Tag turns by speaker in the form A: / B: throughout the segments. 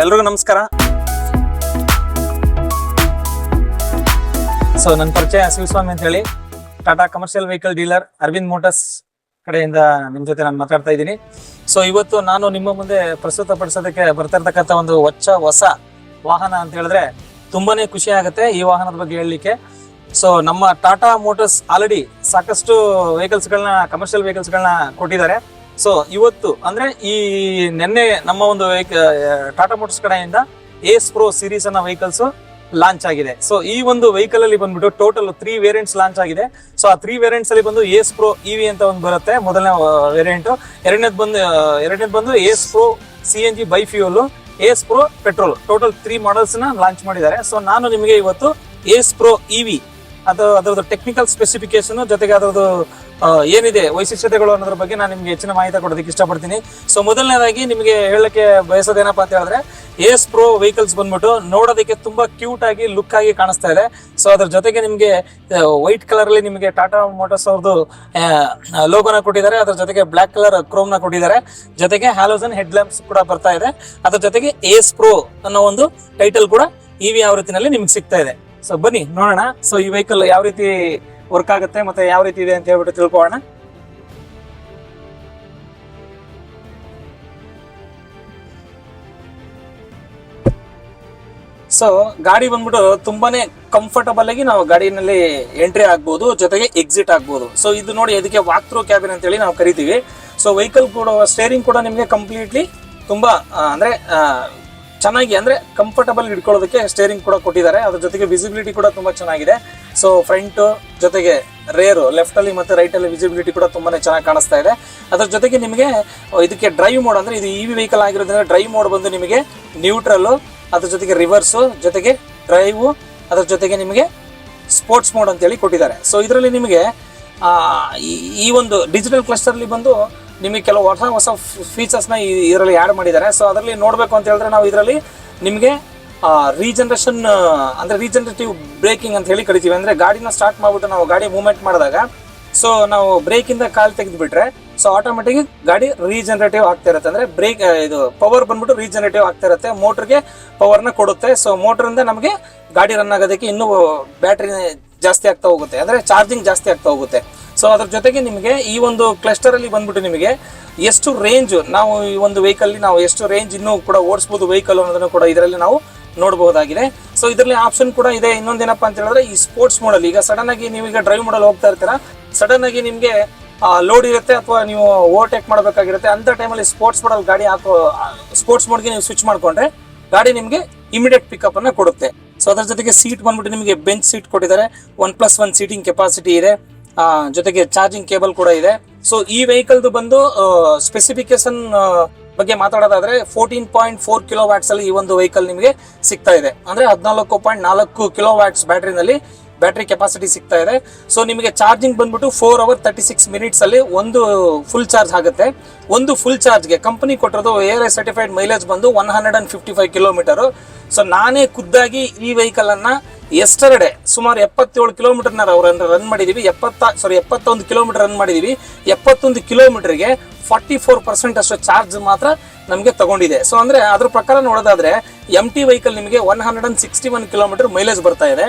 A: ಎಲ್ರಿಗೂ ನಮಸ್ಕಾರ. ನನ್ನ ಪರಿಚಯ ಶಿವಸ್ವಾಮಿ ಅಂತ ಹೇಳಿ, Tata commercial vehicle dealer Arvind Motors ಕಡೆಯಿಂದ ನಿಮ್ ಜೊತೆ ನಾನು ಮಾತಾಡ್ತಾ ಇದ್ದೀನಿ. ಇವತ್ತು ನಾನು ನಿಮ್ಮ ಮುಂದೆ ಪ್ರಸ್ತುತಪಡಿಸೋದಕ್ಕೆ ಬರ್ತಾ ಇರ್ತಕ್ಕಂಥ ಒಂದು ಹೊಸ ವಾಹನ ಅಂತ ಹೇಳಿದ್ರೆ ತುಂಬಾನೇ ಖುಷಿ ಆಗುತ್ತೆ ಈ ವಾಹನದ ಬಗ್ಗೆ ಹೇಳಲಿಕ್ಕೆ. ನಮ್ಮ ಟಾಟಾ ಮೋಟರ್ಸ್ ಆಲ್ರೆಡಿ ಸಾಕಷ್ಟು ವೆಹಿಕಲ್ಸ್ ಗಳನ್ನ, ಕಮರ್ಷಿಯಲ್ ವೆಹಿಕಲ್ಸ್ ಗಳನ್ನ ಕೊಟ್ಟಿದ್ದಾರೆ. ಇವತ್ತು ಅಂದ್ರೆ ಈ ನಿನ್ನೆ ನಮ್ಮ ಒಂದು ಟಾಟಾ ಮೋಟರ್ಸ್ ಕಡೆಯಿಂದ ಏಸ್ ಪ್ರೋ ಸೀರೀಸ್ ಅನ್ನೋ ವೆಹಿಕಲ್ಸ್ ಲಾಂಚ್ ಆಗಿದೆ. ಈ ಒಂದು ವೆಹಿಕಲ್ ಅಲ್ಲಿ ಬಂದ್ಬಿಟ್ಟು ಟೋಟಲ್ 3 ವೇರಿಯಂಟ್ಸ್ ಲಾಂಚ್ ಆಗಿದೆ. ಆ 3 ವೇರಿಯಂಟ್ಸ್ ಅಲ್ಲಿ ಬಂದು ಏಸ್ ಪ್ರೋ ಇವಿ ಅಂತ ಒಂದು ಬರುತ್ತೆ, ಮೊದಲನೇ ವೇರಿಯಂಟ್. ಎರಡನೇದು ಬಂದು Ace Pro CNG bi fuel, Ace Pro petrol. Total 3 models ನ ಲಾಂಚ್ ಮಾಡಿದ್ದಾರೆ. ನಾನು ನಿಮಗೆ ಇವತ್ತು ಏಸ್ ಪ್ರೋ ಇವಿ ಅದರದ್ದು ಟೆಕ್ನಿಕಲ್ ಸ್ಪೆಸಿಫಿಕೇಶನ್ ಜೊತೆಗೆ ಅದರದ್ದು ಏನಿದೆ ವೈಶಿಷ್ಟ್ಯತೆಗಳು ಅನ್ನೋದ್ರ ಬಗ್ಗೆ ನಾನು ನಿಮ್ಗೆ ಹೆಚ್ಚಿನ ಮಾಹಿತಿ ಕೊಡೋದಕ್ಕೆ ಇಷ್ಟಪಡ್ತೀನಿ. ಮೊದಲನೇದಾಗಿ ನಿಮಗೆ ಹೇಳಕ್ಕೆ ಬಯಸೋದೇನಪ್ಪ ಅಂತ ಹೇಳಿದ್ರೆ, ಏಸ್ ಪ್ರೋ ವೆಹಿಕಲ್ಸ್ ಬಂದ್ಬಿಟ್ಟು ನೋಡೋದಕ್ಕೆ ತುಂಬಾ ಕ್ಯೂಟ್ ಆಗಿ ಲುಕ್ ಆಗಿ ಕಾಣಿಸ್ತಾ ಇದೆ. ಅದ್ರ ಜೊತೆಗೆ ನಿಮ್ಗೆ ವೈಟ್ ಕಲರ್ ಅಲ್ಲಿ ನಿಮಗೆ ಟಾಟಾ ಮೋಟರ್ಸ್ ಅವ್ರದ್ದು ಲೋಗೋನ ಕೊಟ್ಟಿದ್ದಾರೆ. ಅದ್ರ ಜೊತೆಗೆ ಬ್ಲಾಕ್ ಕಲರ್ ಕ್ರೋಮ್ ನ ಕೊಟ್ಟಿದ್ದಾರೆ. ಜೊತೆಗೆ ಹ್ಯಾಲೋಜನ್ ಹೆಡ್ ಲ್ಯಾಂಪ್ಸ್ ಕೂಡ ಬರ್ತಾ ಇದೆ. ಅದ್ರ ಜೊತೆಗೆ ಏಸ್ ಪ್ರೋ ಅನ್ನೋ ಒಂದು ಟೈಟಲ್ ಕೂಡ ಇವಿ ಆವೃತ್ತಿನಲ್ಲಿ ನಿಮ್ಗೆ ಸಿಗ್ತಾ ಇದೆ. ಬನ್ನಿ ನೋಡೋಣ ಈ ವೆಹಿಕಲ್ ಯಾವ ರೀತಿ ವರ್ಕ್ ಆಗುತ್ತೆ ಮತ್ತೆ ಯಾವ ರೀತಿ ಇದೆ ಅಂತ ಹೇಳ್ಬಿಟ್ಟು ತಿಳ್ಕೊಳ್ಳೋಣ. ಗಾಡಿ ಬಂದ್ಬಿಟ್ಟು ತುಂಬಾನೇ ಕಂಫರ್ಟಬಲ್ ಆಗಿ ನಾವು ಗಾಡಿನಲ್ಲಿ ಎಂಟ್ರಿ ಆಗ್ಬಹುದು, ಜೊತೆಗೆ ಎಕ್ಸಿಟ್ ಆಗ್ಬಹುದು. ಇದು ನೋಡಿ, ಇದಕ್ಕೆ ವಾಕ್ ಥ್ರೂ ಕ್ಯಾಬಿನ್ ಅಂತ ಹೇಳಿ ನಾವು ಕರಿತೀವಿ. ವೆಹಿಕಲ್ ಕೂಡ ಸ್ಟೇರಿಂಗ್ ಕೂಡ ನಿಮಗೆ ಕಂಪ್ಲೀಟ್ಲಿ ತುಂಬಾ ಅಂದ್ರೆ ಚೆನ್ನಾಗಿ ಅಂದ್ರೆ ಕಂಫರ್ಟಬಲ್ ಹಿಡ್ಕೊಳ್ಳೋದಕ್ಕೆ ಸ್ಟೇರಿಂಗ್ ಕೂಡ ಕೊಟ್ಟಿದ್ದಾರೆ. ಅದ್ರ ಜೊತೆಗೆ ವಿಸಿಬಿಲಿಟಿ ಕೂಡ ತುಂಬಾ ಚೆನ್ನಾಗಿದೆ. ಫ್ರಂಟ್ ಜೊತೆಗೆ ರೇರು, ಲೆಫ್ಟ್ ಅಲ್ಲಿ ಮತ್ತೆ ರೈಟ್ ಅಲ್ಲಿ ವಿಸಿಬಿಲಿಟಿ ಕೂಡ ತುಂಬಾನೇ ಚೆನ್ನಾಗಿ ಕಾಣಿಸ್ತಾ ಇದೆ. ಅದ್ರ ಜೊತೆಗೆ ನಿಮಗೆ ಇದಕ್ಕೆ ಡ್ರೈವ್ ಮೋಡ್ ಅಂದ್ರೆ ಇದು ಇವಿ ವೆಹಿಕಲ್ ಆಗಿರೋದ್ರಿಂದ ಡ್ರೈವ್ ಮೋಡ್ ಬಂದು ನಿಮಗೆ ನ್ಯೂಟ್ರಲ್, ಅದ್ರ ಜೊತೆಗೆ ರಿವರ್ಸ್, ಜೊತೆಗೆ ಡ್ರೈವ್, ಅದ್ರ ಜೊತೆಗೆ ನಿಮಗೆ ಸ್ಪೋರ್ಟ್ಸ್ ಮೋಡ್ ಅಂತ ಹೇಳಿ ಕೊಟ್ಟಿದ್ದಾರೆ. ಇದರಲ್ಲಿ ನಿಮಗೆ ಈ ಒಂದು ಡಿಜಿಟಲ್ ಕ್ಲಸ್ಟರ್ ಅಲ್ಲಿ ಬಂದು ನಿಮಗೆ ಕೆಲವು ಹೊಸ ಫೀಚರ್ಸ್ ನ ಇದರಲ್ಲಿ ಆಡ್ ಮಾಡಿದ್ದಾರೆ. ಅದರಲ್ಲಿ ನೋಡ್ಬೇಕು ಅಂತ ಹೇಳಿದ್ರೆ ನಾವು ಇದರಲ್ಲಿ ನಿಮಗೆ ರೀಜನರೇಷನ್ ಅಂದ್ರೆ ರೀಜನರೇಟಿವ್ ಬ್ರೇಕಿಂಗ್ ಅಂತ ಹೇಳಿ ಕರಿತೀವಿ. ಅಂದ್ರೆ ಗಾಡಿನ ಸ್ಟಾರ್ಟ್ ಮಾಡ್ಬಿಟ್ಟು ನಾವು ಗಾಡಿ ಮೂವ್ಮೆಂಟ್ ಮಾಡಿದಾಗ ನಾವು ಬ್ರೇಕ್ ಇಂದ ಕಾಲ್ ತೆಗೆದು ಬಿಟ್ರೆ ಆಟೋಮೆಟಿಕ್ ಗಾಡಿ ರೀಜನರೇಟಿವ್ ಆಗ್ತಾ ಇರುತ್ತೆ. ಅಂದ್ರೆ ಬ್ರೇಕ್ ಇದು ಪವರ್ ಬಂದ್ಬಿಟ್ಟು ರೀಜನರೇಟಿವ್ ಆಗ್ತಾ ಇರುತ್ತೆ, ಮೋಟರ್ಗೆ ಪವರ್ ನ ಕೊಡುತ್ತೆ. ಮೋಟರ್ ಇಂದ ನಮಗೆ ಗಾಡಿ ರನ್ ಆಗೋದಕ್ಕೆ ಇನ್ನೂ ಬ್ಯಾಟ್ರಿ ಜಾಸ್ತಿ ಆಗ್ತಾ ಹೋಗುತ್ತೆ, ಅಂದ್ರೆ ಚಾರ್ಜಿಂಗ್ ಜಾಸ್ತಿ ಆಗ್ತಾ ಹೋಗುತ್ತೆ. ಅದ್ರ ಜೊತೆಗೆ ನಿಮಗೆ ಈ ಒಂದು ಕ್ಲಸ್ಟರ್ ಅಲ್ಲಿ ಬಂದ್ಬಿಟ್ಟು ನಿಮಗೆ ಎಷ್ಟು ರೇಂಜ್ ನಾವು ಈ ಒಂದು ವೆಹಿಕಲ್ ನಾವು ಎಷ್ಟು ರೇಂಜ್ ಇನ್ನೂ ಕೂಡ ಓಡಿಸಬಹುದು ವೆಹಿಕಲ್ ಅನ್ನೋದನ್ನು ಕೂಡ ಇದರಲ್ಲಿ ನಾವು ನೋಡಬಹುದಾಗಿದೆ. ಇದರಲ್ಲಿ ಆಪ್ಷನ್ ಕೂಡ ಇದೆ. ಇನ್ನೊಂದೇನಪ್ಪ ಅಂತ ಹೇಳಿದ್ರೆ, ಈ ಸ್ಪೋರ್ಟ್ಸ್ ಮೋಡ್ ಅಲ್ಲಿ ಈಗ ಸಡನ್ ಆಗಿ ನೀವೀಗ ಡ್ರೈವ್ ಮಾಡಲ್ ಹೋಗ್ತಾ ಇರ್ತೀರಾ, ಸಡನ್ ಆಗಿ ನಿಮ್ಗೆ ಲೋಡ್ ಇರುತ್ತೆ ಅಥವಾ ನೀವು ಓವರ್ಟೇಕ್ ಮಾಡಬೇಕಾಗಿರುತ್ತೆ. ಅಂತ ಟೈಮಲ್ಲಿ ಸ್ಪೋರ್ಟ್ಸ್ ಮೋಡ್ ಅಲ್ಲಿ ಗಾಡಿ ಸ್ಪೋರ್ಟ್ಸ್ ಮೋಡ್ಗೆ ನೀವು ಸ್ವಿಚ್ ಮಾಡ್ಕೊಂಡ್ರೆ ಗಾಡಿ ನಿಮ್ಗೆ ಇಮಿಡಿಯೇಟ್ ಪಿಕಪ್ ಅನ್ನ ಕೊಡುತ್ತೆ. ಅದ್ರ ಜೊತೆಗೆ ಸೀಟ್ ಬಂದ್ಬಿಟ್ಟು ನಿಮಗೆ ಬೆಂಚ್ ಸೀಟ್ ಕೊಟ್ಟಿದ್ದಾರೆ. 1+1 ಸೀಟಿಂಗ್ ಕೆಪಾಸಿಟಿ ಇದೆ, ಜೊತೆಗೆ ಚಾರ್ಜಿಂಗ್ ಕೇಬಲ್ ಕೂಡ ಇದೆ. ಈ ವೆಹಿಕಲ್ ಬಂದು ಸ್ಪೆಸಿಫಿಕೇಶನ್ ಬಗ್ಗೆ ಮಾತಾಡೋದಾದ್ರೆ 14.4 ಕಿಲೋವ್ಯಾಟ್ಸ್ ಅಲ್ಲಿ ಈ ಒಂದು ವೆಹಿಕಲ್ ನಿಮಗೆ ಸಿಗ್ತಾ ಇದೆ. ಅಂದ್ರೆ 14.4 ಕಿಲೋವ್ಯಾಟ್ಸ್ ಬ್ಯಾಟ್ರಿ ಕೆಪಾಸಿಟಿ ಸಿಗ್ತಾ ಇದೆ. ನಿಮಗೆ ಚಾರ್ಜಿಂಗ್ ಬಂದ್ಬಿಟ್ಟು 4 hours 36 minutes ಅಲ್ಲಿ ಒಂದು ಫುಲ್ ಚಾರ್ಜ್ ಆಗುತ್ತೆ. ಒಂದು ಫುಲ್ ಚಾರ್ಜ್ಗೆ ಕಂಪನಿ ಕೊಟ್ಟಿರೋದು ARAI ಸರ್ಟಿಫೈಡ್ ಮೈಲೇಜ್ ಬಂದು 155 ಕಿಲೋಮೀಟರ್. ನಾನೇ ಖುದ್ದಾಗಿ ಈ ವೆಹಿಕಲ್ ಅನ್ನ ಎಸ್ಟರ್ಡೆ ಸುಮಾರು 77 ಕಿಲೋಮೀಟರ್ ರನ್ ಮಾಡಿದೀವಿ. 71 ಕಿಲೋಮೀಟರ್ ರನ್ ಮಾಡಿದೀವಿ. 71 ಕಿಲೋಮೀಟರ್ಗೆ 44% ಅಷ್ಟು ಚಾರ್ಜ್ ಮಾತ್ರ ನಮಗೆ ತಗೊಂಡಿದೆ. ಅಂದ್ರೆ ಅದ್ರ ಪ್ರಕಾರ ನೋಡೋದಾದ್ರೆ MT ವೆಹಿಕಲ್ ನಿಮಗೆ 161 ಕಿಲೋಮೀಟರ್ ಮೈಲೇಜ್ ಬರ್ತಾ ಇದೆ.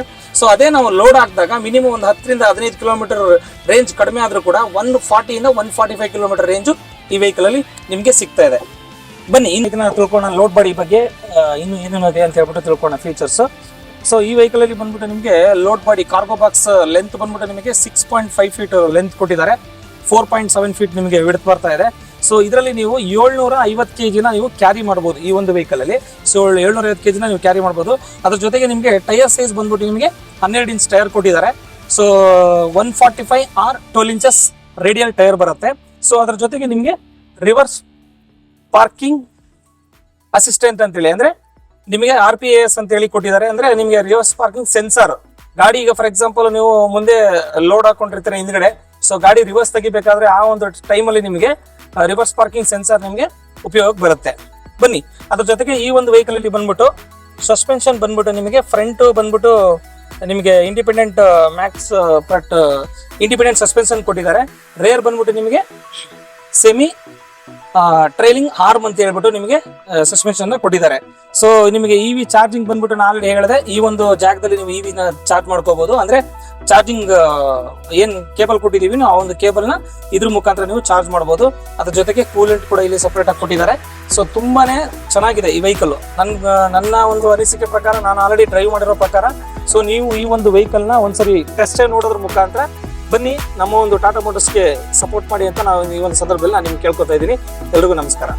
A: ಅದೇ ನಾವು ಲೋಡ್ ಹಾಕಿದಾಗ ಮಿನಿಮಮ್ ಒಂದು 10 ರಿಂದ 15 ಕಿಲೋಮೀಟರ್ ರೇಂಜ್ ಕಡಿಮೆ ಆದ್ರೂ ಕೂಡ 140 ಇಂದ 145 ಕಿಲೋಮೀಟರ್ ರೇಂಜ್ ಈ ವೆಹಿಕಲ್ ಅಲ್ಲಿ ನಿಮಗೆ ಸಿಗ್ತಾ ಇದೆ. ಬನ್ನಿ ಇದನ್ನ ತಿಳ್ಕೊಳ್ಳೋಣ, ಲೋಡ್ ಬಾಡಿ ಬಗ್ಗೆ ಇನ್ನು ಏನೇನು ಇದೆ ಅಂತ ಹೇಳ್ಬಿಟ್ಟು ತಿಳ್ಕೊಳ್ಳೋಣ ಫೀಚರ್ಸ್. ಈ ವೆಹಿಕಲ್ ಅಲ್ಲಿ ಬಂದ್ಬಿಟ್ಟು ನಿಮಗೆ load body cargo box length ಬಂದ್ಬಿಟ್ಟು ನಿಮಗೆ 6.5 ಫೀಟ್ ಲೆಂತ್ ಕೊಟ್ಟಿದ್ದಾರೆ. 4.7 ಫೀಟ್ ನಿಮಗೆ ವಿಡ್ತ್ ಬರ್ತಾ ಇದೆ. ಇದರಲ್ಲಿ ನೀವು 750 kg ನೀವು ಕ್ಯಾರಿ ಮಾಡಬಹುದು ಈ ಒಂದು ವೆಹಿಕಲ್ ಅಲ್ಲಿ. 750 kg ನೀವು ಕ್ಯಾರಿ ಮಾಡಬಹುದು. ಅದ್ರ ಜೊತೆಗೆ ನಿಮಗೆ ಟೈರ್ ಸೈಜ್ ಬಂದ್ಬಿಟ್ಟು ನಿಮಗೆ 12 ಇಂಚ್ ಟೈರ್ ಕೊಟ್ಟಿದ್ದಾರೆ. 145 or 12 inches ರೇಡಿಯಲ್ ಟೈರ್ ಬರುತ್ತೆ. ಅದ್ರ ಜೊತೆಗೆ ನಿಮಗೆ ರಿವರ್ಸ್ ಪಾರ್ಕಿಂಗ್ ಅಸಿಸ್ಟೆಂಟ್ ಅಂತೇಳಿ ಅಂದ್ರೆ ನಿಮಗೆ RPAS ಅಂತ ಹೇಳಿ ಕೊಟ್ಟಿದ್ದಾರೆ. ಅಂದ್ರೆ ನಿಮಗೆ ರಿವರ್ಸ್ ಪಾರ್ಕಿಂಗ್ ಸೆನ್ಸರ್. ಗಾಡಿ ಈಗ ಫಾರ್ ಎಕ್ಸಾಂಪಲ್ ನೀವು ಮುಂದೆ ಲೋಡ್ ಹಾಕೊಂಡಿರ್ತೀರ ಹಿಂದ್ಗಡೆ, ಗಾಡಿ ರಿವರ್ಸ್ ತೆಗಿಬೇಕಾದ್ರೆ ಆ ಒಂದು ಟೈಮ್ ಅಲ್ಲಿ ನಿಮಗೆ ರಿವರ್ಸ್ ಪಾರ್ಕಿಂಗ್ ಸೆನ್ಸರ್ ನಿಮಗೆ ಉಪಯೋಗ ಬರುತ್ತೆ. ಬನ್ನಿ ಅದ್ರ ಜೊತೆಗೆ ಈ ಒಂದು ವೆಹಿಕಲ್ ಅಲ್ಲಿ ಬಂದ್ಬಿಟ್ಟು ಸಸ್ಪೆನ್ಷನ್ ಬಂದ್ಬಿಟ್ಟು ನಿಮಗೆ ಫ್ರಂಟ್ ಬಂದ್ಬಿಟ್ಟು ನಿಮಗೆ ಇಂಡಿಪೆಂಡೆಂಟ್ ಮ್ಯಾಕ್ಸ್ ಇಂಡಿಪೆಂಡೆಂಟ್ ಸಸ್ಪೆನ್ಷನ್ ಕೊಟ್ಟಿದ್ದಾರೆ. ರೇರ್ ಬಂದ್ಬಿಟ್ಟು ನಿಮಗೆ ಸೆಮಿ ಟ್ರೈಲಿಂಗ್ ಆರ್ಮ್ ಅಂತ ಹೇಳ್ಬಿಟ್ಟು ನಿಮಗೆ ಸಸ್ಪೆನ್ಷನ್ ಕೊಟ್ಟಿದ್ದಾರೆ. ಸೊ ನಿಮಗೆ ಇವಿ ಚಾರ್ಜಿಂಗ್ ಬಂದ್ಬಿಟ್ಟು ನಾನು ಆಲ್ರೆಡಿ ಹೇಳಿದೆ, ಈ ಒಂದು ಜಾಗದಲ್ಲಿ ನೀವು ಇವಿನ ಚಾರ್ಜ್ ಮಾಡ್ಕೋಬಹುದು. ಅಂದ್ರೆ ಚಾರ್ಜಿಂಗ್ ಏನ್ ಕೇಬಲ್ ಕೊಟ್ಟಿದೀವಿ ನಾವು, ಆ ಒಂದು ಕೇಬಲ್ ನ ಇದ್ರ ಮುಖಾಂತರ ನೀವು ಚಾರ್ಜ್ ಮಾಡಬಹುದು. ಅದ್ರ ಜೊತೆಗೆ ಕೂಲೆಂಟ್ ಕೂಡ ಇಲ್ಲಿ ಸಪರೇಟ್ ಆಗಿ ಕೊಟ್ಟಿದ್ದಾರೆ. ಸೊ ತುಂಬಾನೇ ಚೆನ್ನಾಗಿದೆ ಈ ವೆಹಿಕಲ್. ನನ್ನ ಒಂದು ಅನಿಸಿಕೆ ಪ್ರಕಾರ, ನಾನು ಆಲ್ರೆಡಿ ಡ್ರೈವ್ ಮಾಡಿರೋ ಪ್ರಕಾರ, ಸೊ ನೀವು ಈ ಒಂದು ವೆಹಿಕಲ್ ನ ಒಂದ್ಸರಿ ಟೆಸ್ಟ್ ನೋಡೋದ್ರ ಮುಖಾಂತರ ಬನ್ನಿ, ನಮ್ಮ ಒಂದು ಟಾಟಾ ಮೋಟರ್ಸ್ಗೆ ಸಪೋರ್ಟ್ ಮಾಡಿ ಅಂತ ನಾವು ಈ ಒಂದು ಸಂದರ್ಭದಲ್ಲಿ ನಾನು ನಿಮ್ಗೆ ಕೇಳ್ಕೊತಾ ಇದ್ದೀನಿ. ಎಲ್ರಿಗೂ ನಮಸ್ಕಾರ.